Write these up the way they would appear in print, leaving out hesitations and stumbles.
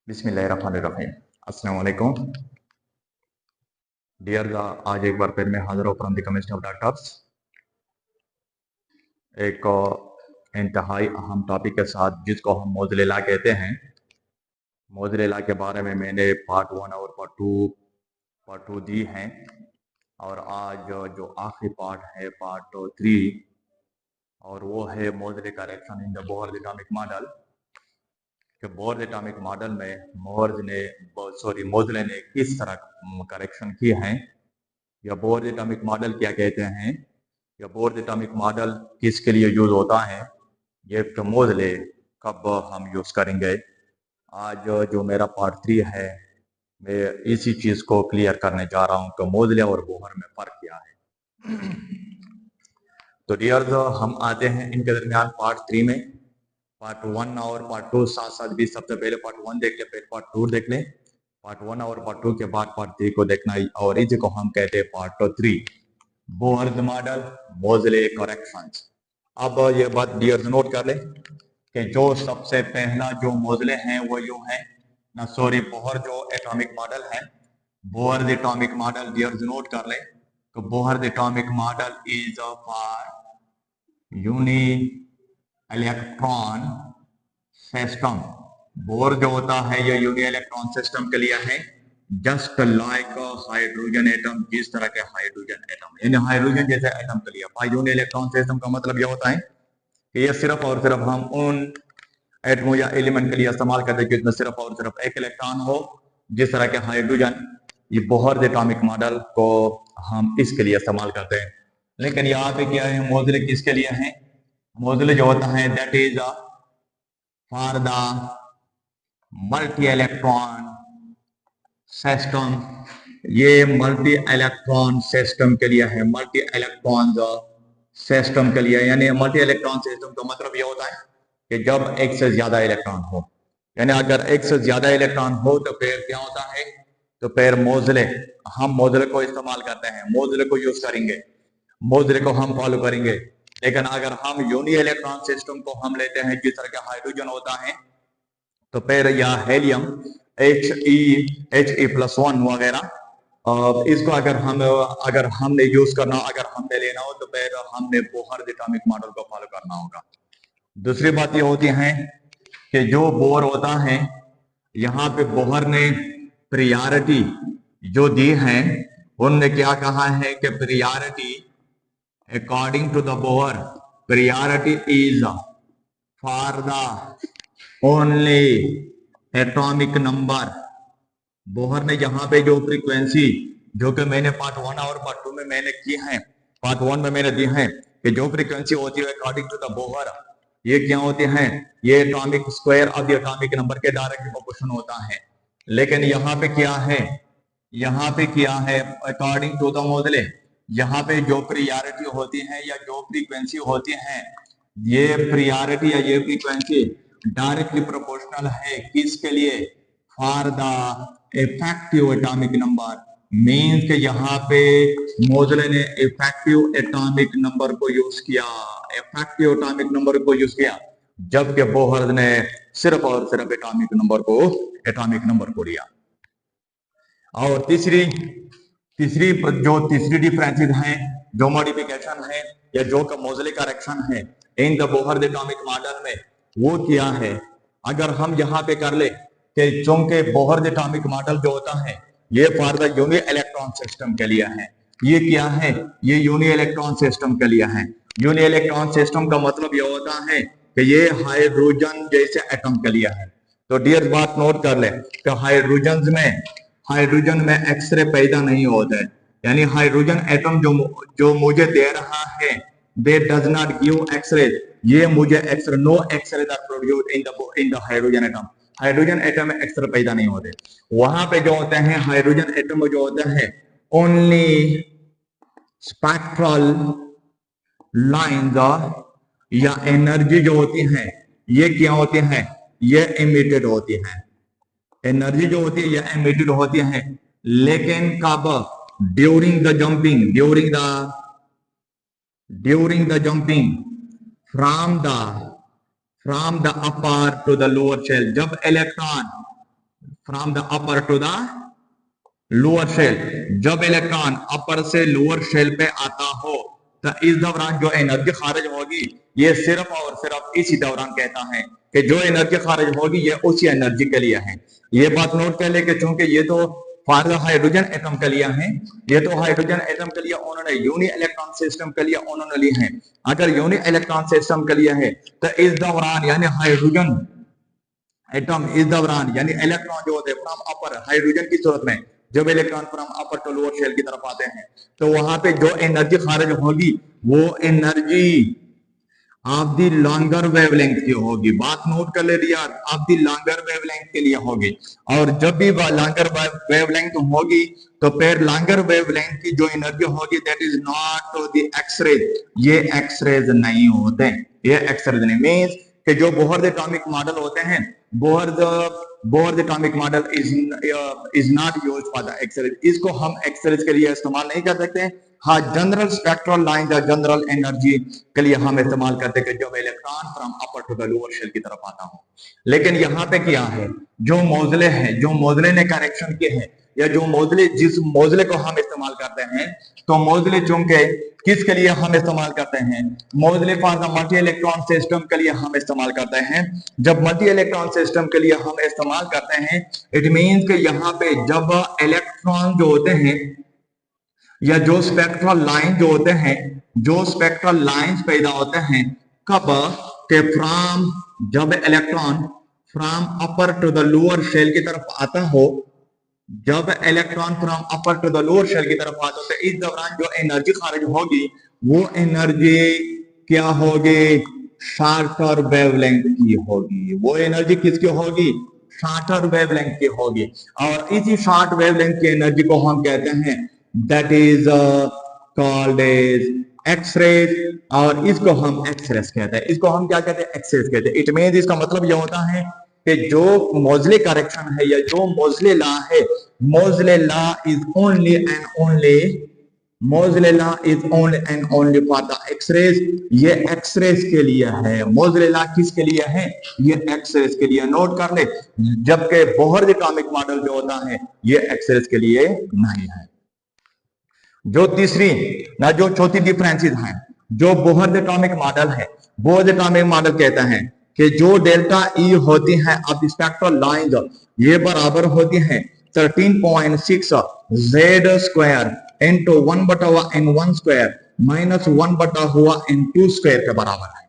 बिस्मिल्लाहिर्रहमानिर्रहीम। अस्सलाम वालेकुम डियर। आज एक बार फिर मैं हाजिर हूँ from the chemistry of doctors एक इंतहाई अहम टॉपिक के साथ जिसको हम मोज़रेला कहते हैं। मोज़रेला के बारे में मैंने पार्ट 1 और पार्ट टू दी हैं और आज जो आखिरी पार्ट है पार्ट 3 और वो है Moseley correction in the Bohr atomic model. कि बोहर एटॉमिक मॉडल में मोज़ले ने किस तरह करेक्शन किए हैं या बोहर एटॉमिक मॉडल क्या कहते हैं या बोहर एटॉमिक मॉडल किसके लिए यूज होता है, ये मोज़ले कब हम यूज करेंगे। आज जो मेरा पार्ट 3 है मैं इसी चीज को क्लियर करने जा रहा हूँ कि मोज़ले और बोहर में फर्क क्या है। तो डियर्स हम आते हैं इनके दरमियान पार्ट 3 में। पार्ट 1 और पार्ट 2 साथ साथ भी सबसे पहले पार्ट 1 देख ले, फिर पार्ट 2 देख ले। पार्ट 1 और पार्ट 2 के बाद पार्ट 3 को देखना और इसी को हम कहते हैं पार्ट 3 बोहर मॉडल मोज़ले करेक्शंस। अब ये बात डियर्स नोट कर ले कि जो सबसे पहला जो मोज़ले हैं वो यूं है ना, सॉरी बोहर जो एटॉमिक मॉडल है, Bohr atomic model dears note कर ले। तो Bohr atomic model is for uni electron system. Bohr जो होता है ये यूनी इलेक्ट्रॉन सिस्टम के लिए है, जस्ट लाइक हाइड्रोजन एटम, जिस तरह के हाइड्रोजन एटम यानी हाइड्रोजन जैसे एटम के लिए यूनी इलेक्ट्रॉन सिस्टम का मतलब ये होता है कि ये सिर्फ और सिर्फ हम उन एटमों या एलिमेंट के लिए इस्तेमाल करते हैं जिसमें सिर्फ और सिर्फ एक इलेक्ट्रॉन हो, जिस तरह के हाइड्रोजन। ये बोहर एटॉमिक मॉडल को हम इसके लिए इस्तेमाल करते हैं। लेकिन यहाँ पे क्या है, मोज़ले किसके लिए है? मोज़ले जो होता है that is for the multi electron system. ये मल्टी इलेक्ट्रॉन सिस्टम के लिए है, मल्टी इलेक्ट्रॉन सिस्टम के लिए। यानी मल्टी इलेक्ट्रॉन सिस्टम का मतलब ये होता है कि जब एक से ज्यादा इलेक्ट्रॉन हो, यानी अगर एक से ज्यादा इलेक्ट्रॉन हो तो फिर क्या होता है, तो फिर मोज़ले, हम मोज़ले को इस्तेमाल करते हैं, मोज़ले को यूज करेंगे, मोज़ले को हम फॉलो करेंगे। लेकिन अगर हम यूनी इलेक्ट्रॉन सिस्टम को हम लेते हैं जिस तरह का हाइड्रोजन होता है, तो फिर या हेलियम He+1 वगैरह, इसको अगर हमने यूज करना, अगर हमने लेना हो तो फिर हमने बोहर एटॉमिक मॉडल को फॉलो करना होगा। दूसरी बात ये होती है कि जो बोर होता है, यहाँ पे बोहर ने प्रियॉरिटी जो दी है, उनने क्या कहा है कि priority according to the Bohr, priority is for the only atomic number. Bohr ने यहाँ पे जो फ्रीक्वेंसी, जो कि मैंने पार्ट 1 और पार्ट 2 में मैंने की है, पार्ट 1 में मैंने दी है कि जो फ्रीक्वेंसी होती है अकॉर्डिंग टू द बोहर, ये क्या होती है, ये atomic square of the atomic number के डायरेक्ट प्रोपोर्शन होता है। लेकिन यहाँ पे क्या है, यहाँ पे क्या है, अकॉर्डिंग टू द मोज़ले, यहाँ पे जो प्रियॉरिटी होती है या जो फ्रीक्वेंसी होती है, ये प्रियॉरिटी या ये फ्रीक्वेंसी डायरेक्टली प्रोपोर्शनल है किसके लिए, for the effective atomic number. Means के यहाँ पे मोज़ले ने इफेक्टिव एटॉमिक नंबर को यूज किया, इफेक्टिव एटॉमिक नंबर को यूज किया, जबकि बोहर ने सिर्फ और सिर्फ एटॉमिक नंबर को लिया। और तीसरी डिफरेंसेस हैं, जो मॉडिफिकेशन है या जो मोज़ले करेक्शन है इन द बोहर एटॉमिक मॉडल में, वो क्या है। अगर हम यहाँ पे कर ले कि चूंकि बोहर एटॉमिक मॉडल जो होता है ये for the uni electron system के लिए है, ये क्या है, ये यूनी इलेक्ट्रॉन सिस्टम के लिए है। यूनी इलेक्ट्रॉन सिस्टम का मतलब ये होता है कि ये हाइड्रोजन जैसे एटम के लिए है। तो डियर बात नोट कर ले कि हाइड्रोजन में एक्सरे पैदा नहीं होता है, यानी हाइड्रोजन एटम जो मुझे दे रहा है, they does not give X-ray, ये मुझे X-ray, no X-ray that produced in the hydrogen atom. Hydrogen atom में एक्सरे पैदा नहीं होते। वहां पे जो होते हैं हाइड्रोजन एटम में जो होता है ओनली स्पेक्ट्रल लाइंस या एनर्जी जो होती है, ये क्या होती है, ये इमिटेड होती है। एनर्जी जो होती है ये एमिटेड होती है, लेकिन कब, during the jumping from the upper to the lower shell. जब electron from the upper to the lower shell. जब इलेक्ट्रॉन अपर से लोअर शेल पे आता हो तो इस दौरान जो एनर्जी खारिज होगी ये सिर्फ और सिर्फ इसी दौरान कहता है कि जो एनर्जी खारिज होगी ये उसी एनर्जी के लिए है। ये बात नोट कर ले कि चूंकि ये तो फॉर द हाइड्रोजन एटम के लिए है, ये तो हाइड्रोजन एटम के लिए उन्होंने यूनि इलेक्ट्रॉन सिस्टम के लिए उन्होंने लिए हैं। अगर यूनि इलेक्ट्रॉन सिस्टम के लिए है तो इस दौरान यानी हाइड्रोजन एटम इस दौरान यानी इलेक्ट्रॉन जो होते हैं फ्रॉम अपर हाइड्रोजन की सूरत में जब electron from upper to lower shell की तरफ आते हैं तो वहां पे जो एनर्जी खारिज होगी वो energy of the longer wavelength की होगी। बात नोट कर ले रिया, ऑफ द लॉन्गर वेवलेंथ के लिए होगी। और जब भी लॉन्गर वेवलेंथ होगी तो फिर लॉन्गर वेवलेंथ की जो एनर्जी होगी that is not the X-rays, ये एक्सरेज नहीं होते, ये एक्सरेज नहीं मींस कि जो बोहर एटॉमिक मॉडल होते हैं Bohr atomic model is not used for the x-rays, इसको हम एक्सरेज के लिए इस्तेमाल नहीं कर सकते। हाँ, जनरल स्पेक्ट्रल लाइन या जनरल एनर्जी के लिए हम इस्तेमाल करते हैं जब electron from upper to the lower shell की तरफ आता हो। लेकिन यहाँ पे क्या है, जो मोजले है, जो मोजले ने करेक्शन किए हैं या जो मोजले जिस मोजले को हम इस्तेमाल करते हैं तो मोजले चूंकि किसके लिए हम इस्तेमाल करते हैं, मोजले for the multi electron system के लिए हम इस्तेमाल करते हैं। जब मल्टी इलेक्ट्रॉन सिस्टम के लिए हम इस्तेमाल करते हैं इट मींस कि यहाँ पे जब इलेक्ट्रॉन जो होते हैं या जो स्पेक्ट्रल लाइन जो होते हैं, जो स्पेक्ट्रल लाइंस पैदा होते हैं कब के फ्रॉम जब electron from upper to the lower shell की तरफ आता हो, जब electron from upper to the lower shell की तरफ आता हो तो इस दौरान जो एनर्जी खारिज होगी वो एनर्जी क्या होगी, शॉर्टर वेवलेंथ की होगी। वो एनर्जी किसकी होगी, शॉर्टर वेवलेंथ की होगी। और इसी शॉर्ट वेवलेंथ की एनर्जी को हम कहते हैं that is called as x-rays, और इसको हम एक्सरेज कहते हैं। इसको हम क्या कहते हैं, एक्सरेज कहते हैं। इट मींस इसका मतलब यह होता है कि जो मोजले करेक्शन है या जो मोजले लॉ है, Moseley law is only and only, Moseley law is only and only for the X-rays, ये एक्सरेज के लिए है। मोजले लॉ किसके लिए है, ये एक्सरेज के लिए, नोट कर ले। जबकि बोहर एटॉमिक मॉडल जो होता है ये एक्सरेज के लिए नहीं है। जो तीसरी ना जो चौथी डिफरेंसेस हैं, जो बोहर एटॉमिक मॉडल है, बोहर एटॉमिक मॉडल कहता है कि जो डेल्टा ई होती है ऑफ द स्पेक्ट्रल लाइंस ये बराबर होती है 13.6 Z square into 1/n1 square minus 1/n2 square के बराबर है।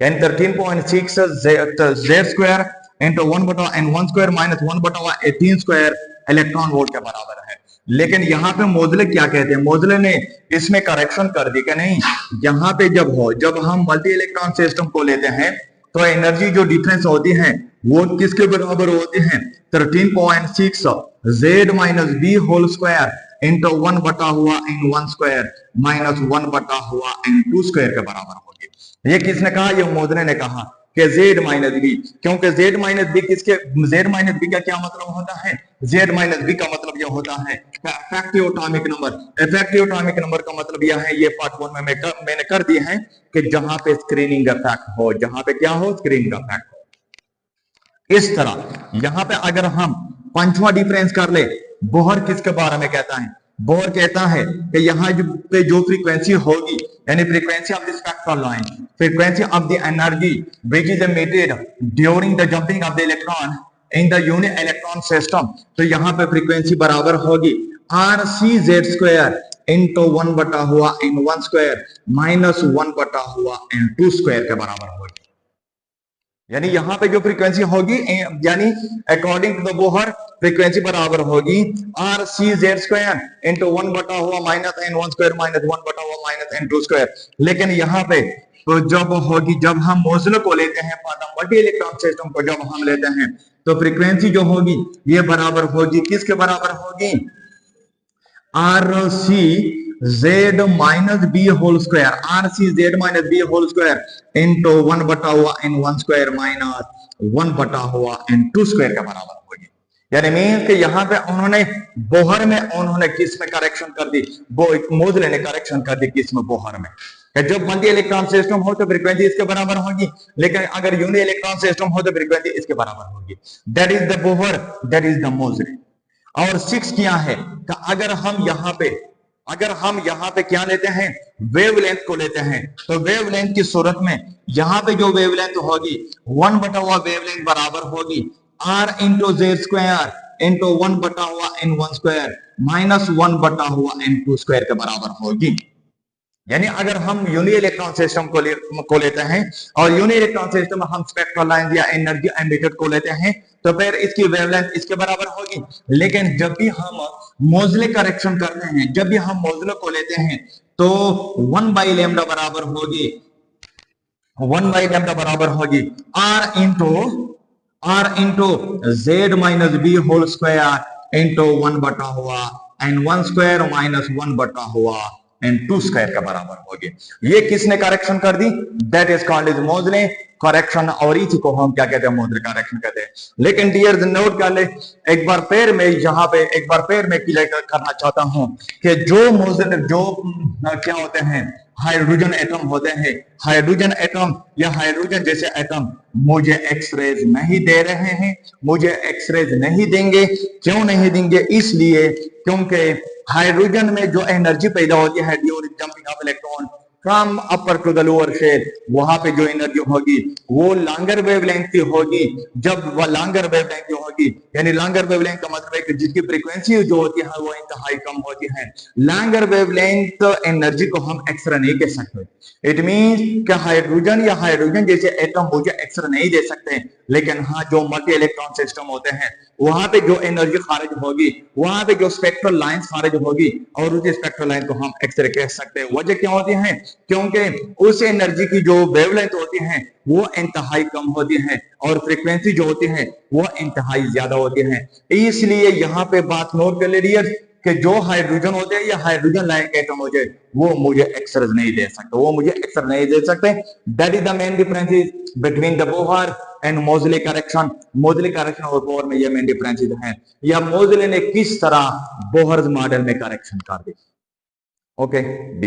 यानी 13.6 Z square into 1/n1 square minus 1/18 square electron volt के बराबर है। लेकिन यहाँ पे मोजले क्या कहते हैं, मोजले ने इसमें करेक्शन कर दी कि नहीं, यहाँ पे जब हम मल्टी इलेक्ट्रॉन सिस्टम को लेते हैं तो एनर्जी जो डिफरेंस होती है वो किसके बराबर होती है, 13.6 Z minus B whole square into 1/n1 square minus 1/n2 square के बराबर होगी। ये किसने कहा, ये मोजले ने कहा कि जेड माइनस बी, क्योंकि जेड माइनस बी किसके, जेड माइनस बी का क्या मतलब होता है, जेड माइनस बी का मतलब यह होता है effective atomic number. Effective atomic number का मतलब यह है, ये पार्ट 1 में मैंने कर दिया है कि जहां पे स्क्रीनिंग इफेक्ट हो, जहां पे क्या हो, स्क्रीनिंग इफेक्ट हो। इस तरह यहां पे अगर हम पांचवा डिफरेंस कर ले, बोहर किसके बारे में कहता है, बोहर कहता है कि यहाँ पे जो फ्रीक्वेंसी होगी यानी frequency of the spectral line, frequency of the energy which is emitted during the jumping of the electron in the unit electron system, तो यहाँ पे फ्रीक्वेंसी बराबर होगी RC(Z) square into 1/n1 square minus 1/n2 square के बराबर होगी। यानी यहाँ पे जो फ्रीक्वेंसी होगी यानी according to the Bohr frequency बराबर होगी RC(Z) square into 1/(-n1 square minus 1/(-n2 square. लेकिन यहाँ पे तो जब होगी, जब हम मोजले को लेते हैं मल्टी इलेक्ट्रॉन सिस्टम को जब हम लेते हैं तो फ्रीक्वेंसी जो होगी ये बराबर होगी, किसके बराबर होगी, RC(Z minus B whole square, RC(Z minus B whole square into 1/(n1 square minus 1/(n2 square के बराबर होगी। यानी मीन्स कि यहाँ पे उन्होंने बोहर में उन्होंने किस में करेक्शन कर दी, मोजले ने करेक्शन कर दी किस में, बोहर में। कि जब मल्टी इलेक्ट्रॉन सिस्टम हो तो फ्रीक्वेंसी इसके बराबर होगी, लेकिन अगर यूनि इलेक्ट्रॉन सिस्टम हो तो फ्रीक्वेंसी इसके बराबर होगी। That is the Bohr, that is the मोजले। और 6 क्या है कि अगर हम यहाँ पे क्या लेते हैं, वेवलेंथ को लेते हैं, तो वेवलेंथ की सूरत में यहाँ पे जो वेवलेंथ होगी 1 बटा हुआ वेवलेंथ बराबर होगी r into Z square into 1 बटा हुआ n1 स्क्वायर माइनस 1 बटा हुआ n2 स्क्वायर के बराबर होगी। यानी अगर हम यूनि इलेक्ट्रॉन सिस्टम को लेते हैं और यूनि इलेक्ट्रॉन सिस्टम में हम स्पेक्ट्रल लाइन या एनर्जी एमिटेड को लेते हैं तो फिर इसकी वेवलेंथ इसके बराबर होगी। लेकिन जब भी हम मोजले करेक्शन करते हैं, जब भी हम मोजले को लेते हैं तो 1 बाई लैम्डा बराबर होगी, 1 बाई लैम्डा बराबर होगी r into Z minus B whole square into 1 बटा हुआ n1 स्क्वायर माइनस 1 बटा हुआ n2 स्क्वायर के बराबर होगी। ये किसने करेक्शन कर दी? दैट इज कॉल्ड इज मोजले करेक्शन, और इसी को हम क्या कहते हैं, मोजले करेक्शन कहते हैं। लेकिन डियर नोट कर ले, एक बार फिर मैं क्लियर करना चाहता हूं कि जो मोजले जो क्या होते हैं, हाइड्रोजन एटम होते हैं, हाइड्रोजन एटम या हाइड्रोजन जैसे एटम मुझे एक्सरेज नहीं दे रहे हैं, मुझे एक्सरेज नहीं देंगे। क्यों नहीं देंगे? इसलिए क्योंकि हाइड्रोजन में जो एनर्जी पैदा होती है during jumping of electron from upper to the lower shell, वहां पे जो एनर्जी होगी वो लॉन्गर वेवलेंथ की होगी। जब वह लॉन्गर वेवलेंथ की होगी, यानी लॉन्गर वेवलेंथ का मतलब है कि जिसकी फ्रीक्वेंसी जो होती है वो इंतहाई कम होती है। लॉन्गर वेवलेंथ एनर्जी को हम एक्सरे नहीं दे सकते। इट मींस कि हाइड्रोजन या हाइड्रोजन जैसे एटम मुझे एक्सरे नहीं दे सकते, लेकिन हाँ जो मल्टी इलेक्ट्रॉन सिस्टम होते हैं वहां पे जो एनर्जी खारिज होगी, वहां पे जो स्पेक्ट्रल लाइन खारिज होगी और उस स्पेक्ट्रल लाइन को हम एक्सरे कह सकते हैं। वजह क्या होती है? क्योंकि उस एनर्जी की जो वेवलेंथ होती है वो इंतहाई कम होती है और फ्रीक्वेंसी जो होती है वो इंतहाई ज्यादा होती है। इसलिए यहाँ पे बात नोट कर लीजिए कि जो हाइड्रोजन होते हैं या हाइड्रोजन लाइक एटम होते हैं वो मुझे एक्सरे नहीं दे सकते, वो मुझे एक्सरे नहीं दे सकते। That is the main difference between the Bohr and मोजले करेक्शन। मोजले करेक्शन और बोहर में ये मेन डिफरेंसेस हैं, या मोजले ने किस तरह बोहर मॉडल में करेक्शन कर दी। Okay dear.